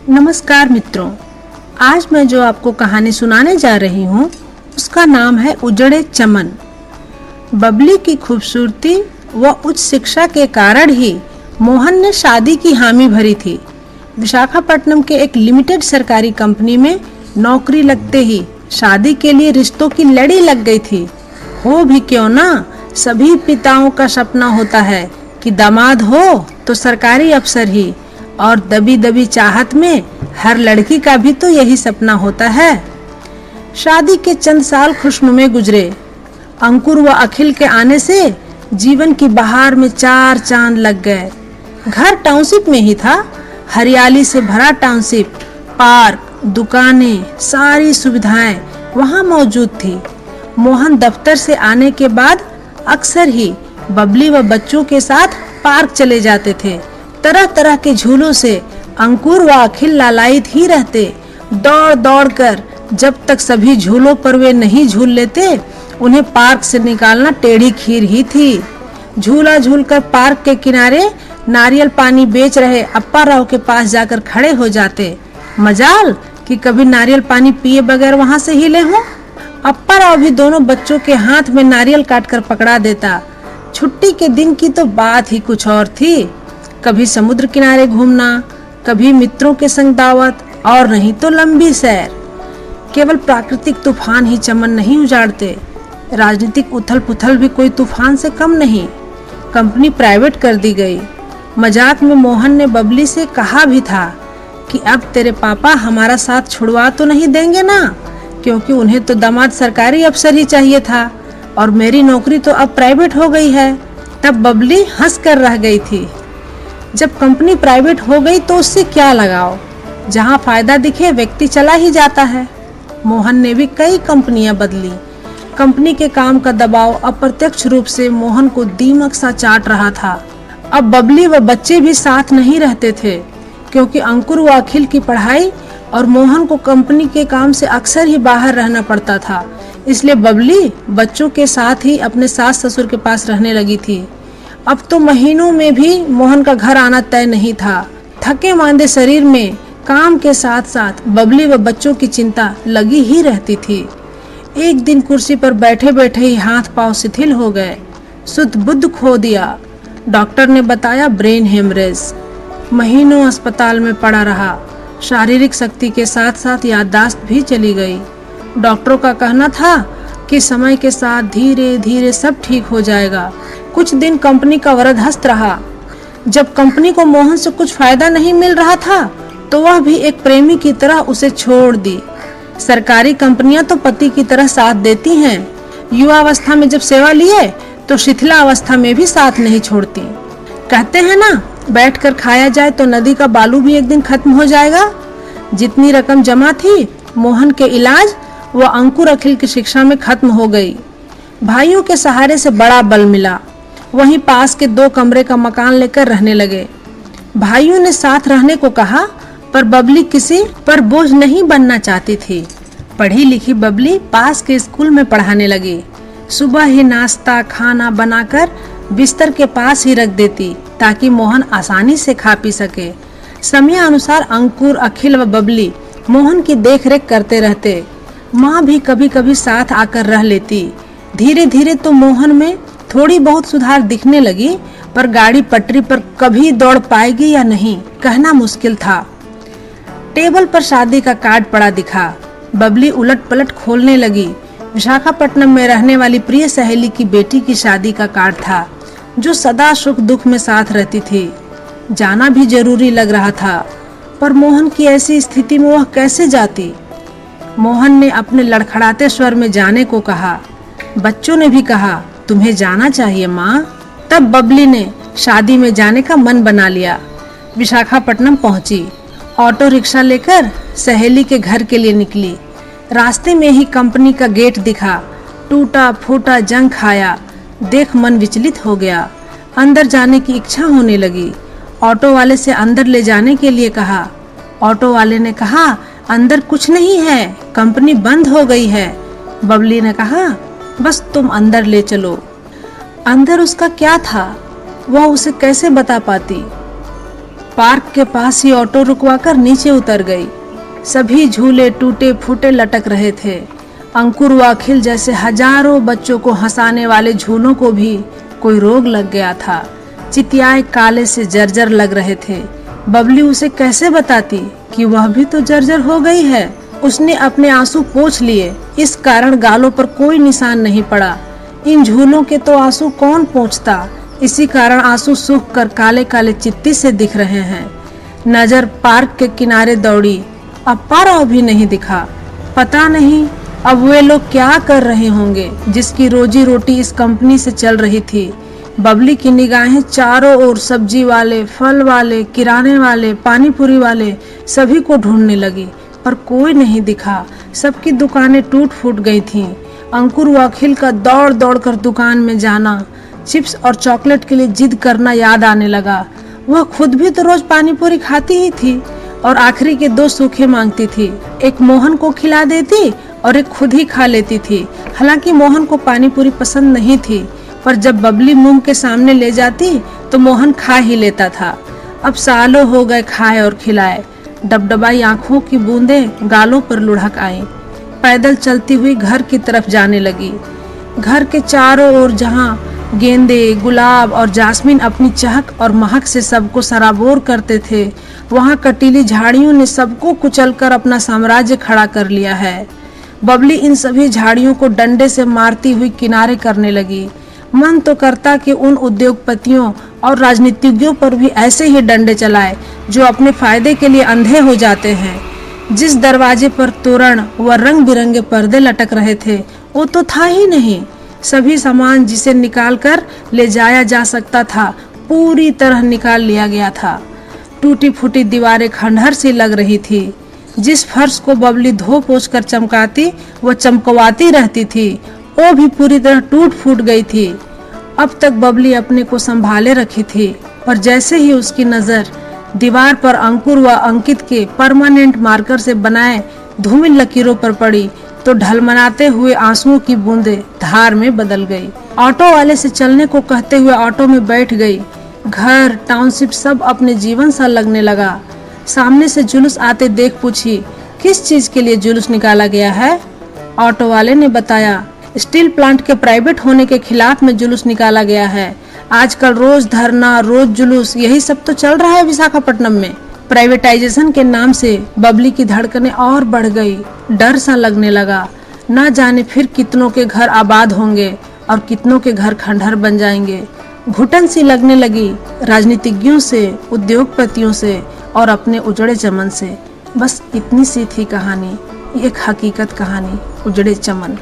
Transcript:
नमस्कार मित्रों, आज मैं जो आपको कहानी सुनाने जा रही हूँ उसका नाम है उजड़े चमन। बबली की खूबसूरती व उच्च शिक्षा के कारण ही मोहन ने शादी की हामी भरी थी। विशाखापट्टनम के एक लिमिटेड सरकारी कंपनी में नौकरी लगते ही शादी के लिए रिश्तों की लड़ी लग गई थी। हो भी क्यों ना, सभी पिताओं का सपना होता है कि दामाद हो तो सरकारी अफसर ही, और दबी दबी चाहत में हर लड़की का भी तो यही सपना होता है। शादी के चंद साल खुशनुमे गुजरे। अंकुर व अखिल के आने से जीवन की बहार में चार चांद लग गए। घर टाउनशिप में ही था, हरियाली से भरा टाउनशिप, पार्क, दुकानें, सारी सुविधाएं वहां मौजूद थी। मोहन दफ्तर से आने के बाद अक्सर ही बबली व बच्चों के साथ पार्क चले जाते थे। तरह तरह के झूलों से अंकुर व अखिल लालायित ही रहते। दौड़ दौड़ कर जब तक सभी झूलों पर वे नहीं झूल लेते, उन्हें पार्क से निकालना टेढ़ी खीर ही थी। झूला झूलकर पार्क के किनारे नारियल पानी बेच रहे अप्पा राव के पास जाकर खड़े हो जाते। मजाल कि कभी नारियल पानी पिए बगैर वहां से हिले हों। अप्पा राव भी दोनों बच्चों के हाथ में नारियल काटकर पकड़ा देता। छुट्टी के दिन की तो बात ही कुछ और थी। कभी समुद्र किनारे घूमना, कभी मित्रों के संग दावत, और नहीं तो लंबी सैर। केवल प्राकृतिक तूफान ही चमन नहीं उजाड़ते, राजनीतिक उथल पुथल भी कोई तूफान से कम नहीं। कंपनी प्राइवेट कर दी गई। मजाक में मोहन ने बबली से कहा भी था कि अब तेरे पापा हमारा साथ छुड़वा तो नहीं देंगे ना, क्योंकि उन्हें तो दामाद सरकारी अफसर ही चाहिए था और मेरी नौकरी तो अब प्राइवेट हो गई है। तब बबली हंस कर रह गई थी। जब कंपनी प्राइवेट हो गई तो उससे क्या लगाव, जहां फायदा दिखे व्यक्ति चला ही जाता है। मोहन ने भी कई कंपनियां बदली। कंपनी के काम का दबाव अप्रत्यक्ष रूप से मोहन को दीमक सा चाट रहा था। अब बबली व बच्चे भी साथ नहीं रहते थे, क्योंकि अंकुर व अखिल की पढ़ाई और मोहन को कंपनी के काम से अक्सर ही बाहर रहना पड़ता था। इसलिए बबली बच्चों के साथ ही अपने सास ससुर के पास रहने लगी थी। अब तो महीनों में भी मोहन का घर आना तय नहीं था। थके मांदे शरीर में काम के साथ साथ बबली व बच्चों की चिंता लगी ही रहती थी। एक दिन कुर्सी पर बैठे बैठे ही हाथ पांव शिथिल हो गए, सुध बुद्ध खो दिया। डॉक्टर ने बताया ब्रेन हेमरेज। महीनों अस्पताल में पड़ा रहा। शारीरिक शक्ति के साथ साथ याददाश्त भी चली गई। डॉक्टरों का कहना था कि समय के साथ धीरे धीरे सब ठीक हो जाएगा। कुछ दिन कंपनी का वरदहस्त रहा। जब कंपनी को मोहन से कुछ फायदा नहीं मिल रहा था तो वह भी एक प्रेमी की तरह उसे छोड़ दी। सरकारी कंपनियां तो पति की तरह साथ देती हैं। युवावस्था में जब सेवा लिए तो शिथिला अवस्था में भी साथ नहीं छोड़ती। कहते हैं ना, बैठकर खाया जाए तो नदी का बालू भी एक दिन खत्म हो जाएगा। जितनी रकम जमा थी मोहन के इलाज व अंकुर अखिल की शिक्षा में खत्म हो गई। भाइयों के सहारे से बड़ा बल मिला। वहीं पास के 2 कमरे का मकान लेकर रहने लगे। भाइयों ने साथ रहने को कहा, पर बबली किसी पर बोझ नहीं बनना चाहती थी। पढ़ी लिखी बबली पास के स्कूल में पढ़ाने लगी। सुबह ही नाश्ता खाना बनाकर बिस्तर के पास ही रख देती ताकि मोहन आसानी से खा पी सके। समय अनुसार अंकुर अखिल व बबली मोहन की देखरेख करते रहते। माँ भी कभी कभी साथ आकर रह लेती। धीरे धीरे तो मोहन में थोड़ी बहुत सुधार दिखने लगी, पर गाड़ी पटरी पर कभी दौड़ पाएगी या नहीं कहना मुश्किल था। टेबल पर शादी का कार्ड पड़ा दिखा। बबली उलट पलट खोलने लगी। विशाखापट्टनम में रहने वाली प्रिय सहेली की बेटी की शादी का कार्ड था, जो सदा सुख दुख में साथ रहती थी। जाना भी जरूरी लग रहा था, पर मोहन की ऐसी स्थिति में वह कैसे जाती। मोहन ने अपने लड़खड़ाते स्वर में जाने को कहा। बच्चों ने भी कहा, तुम्हें जाना चाहिए माँ। तब बबली ने शादी में जाने का मन बना लिया। विशाखापट्टनम पहुंची। ऑटो रिक्शा लेकर सहेली के घर के लिए निकली। रास्ते में ही कंपनी का गेट दिखा। टूटा फूटा जंग खाया देख मन विचलित हो गया। अंदर जाने की इच्छा होने लगी। ऑटो वाले से अंदर ले जाने के लिए कहा। ऑटो वाले ने कहा, अंदर कुछ नहीं है, कंपनी बंद हो गई है। बबली ने कहा, बस तुम अंदर ले चलो। अंदर उसका क्या था, वह उसे कैसे बता पाती। पार्क के पास ही ऑटो रुकवाकर नीचे उतर गई। सभी झूले टूटे फूटे लटक रहे थे। अंकुर व अखिल जैसे हजारों बच्चों को हंसाने वाले झूलों को भी कोई रोग लग गया था। चितियाए काले से जर्जर लग रहे थे। बबली उसे कैसे बताती कि वह भी तो जर्जर हो गई है। उसने अपने आंसू पोंछ लिए, इस कारण गालों पर कोई निशान नहीं पड़ा। इन झूलों के तो आंसू कौन पोंछता, इसी कारण आंसू सूख कर काले काले चित्ती से दिख रहे हैं। नजर पार्क के किनारे दौड़ी, अब पारा भी नहीं दिखा। पता नहीं अब वे लोग क्या कर रहे होंगे जिसकी रोजी रोटी इस कंपनी से चल रही थी। बबली की निगाहें चारों ओर सब्जी वाले, फल वाले, किराने वाले, पानीपुरी वाले सभी को ढूंढने लगी, पर कोई नहीं दिखा। सबकी दुकानें टूट फूट गई थीं। अंकुर व अखिल का दौड़ दौड़ कर दुकान में जाना, चिप्स और चॉकलेट के लिए जिद करना याद आने लगा। वह खुद भी तो रोज पानीपुरी खाती ही थी और आखिरी के 2 सूखे मांगती थी। एक मोहन को खिला देती और एक खुद ही खा लेती थी। हालांकि मोहन को पानीपुरी पसंद नहीं थी, पर जब बबली मुंह के सामने ले जाती तो मोहन खा ही लेता था। अब सालों हो गए खाए और खिलाए। डबडबाई आंखों की बूंदें गालों पर लुढ़क आई। पैदल चलती हुई घर की तरफ जाने लगी। घर के चारों ओर जहां गेंदे, गुलाब और जास्मीन अपनी चहक और महक से सबको सराबोर करते थे, वहां कटीली झाड़ियों ने सबको कुचलकर अपना साम्राज्य खड़ा कर लिया है। बबली इन सभी झाड़ियों को डंडे से मारती हुई किनारे करने लगी। मन तो करता कि उन उद्योगपतियों और राजनीतिज्ञों पर भी ऐसे ही डंडे चलाए जो अपने फायदे के लिए अंधे हो जाते हैं। जिस दरवाजे पर तोरण व रंग बिरंगे पर्दे लटक रहे थे वो तो था ही नहीं। सभी सामान जिसे निकाल कर ले जाया जा सकता था पूरी तरह निकाल लिया गया था। टूटी फूटी दीवारें खंडहर सी लग रही थी। जिस फर्श को बबली धो पोंछ कर चमकाती व चमकवाती रहती थी वो भी पूरी तरह टूट फूट गई थी। अब तक बबली अपने को संभाले रखी थी, पर जैसे ही उसकी नजर दीवार पर अंकुर व अंकित के परमानेंट मार्कर से बनाए धूमिल लकीरों पर पड़ी तो ढलमनाते हुए आंसुओं की बूंदें धार में बदल गई। ऑटो वाले से चलने को कहते हुए ऑटो में बैठ गई। घर, टाउनशिप सब अपने जीवन सा लगने लगा। सामने से जुलूस आते देख पूछी, किस चीज के लिए जुलूस निकाला गया है? ऑटो वाले ने बताया, स्टील प्लांट के प्राइवेट होने के खिलाफ में जुलूस निकाला गया है। आजकल रोज धरना, रोज जुलूस, यही सब तो चल रहा है विशाखापट्टनम में। प्राइवेटाइजेशन के नाम से बबली की धड़कनें और बढ़ गई। डर सा लगने लगा, न जाने फिर कितनों के घर आबाद होंगे और कितनों के घर खंडहर बन जाएंगे। घुटन सी लगने लगी राजनीतिज्ञों से, उद्योगपतियों से और अपने उजड़े चमन से। बस इतनी सी थी कहानी, एक हकीकत कहानी, उजड़े चमन।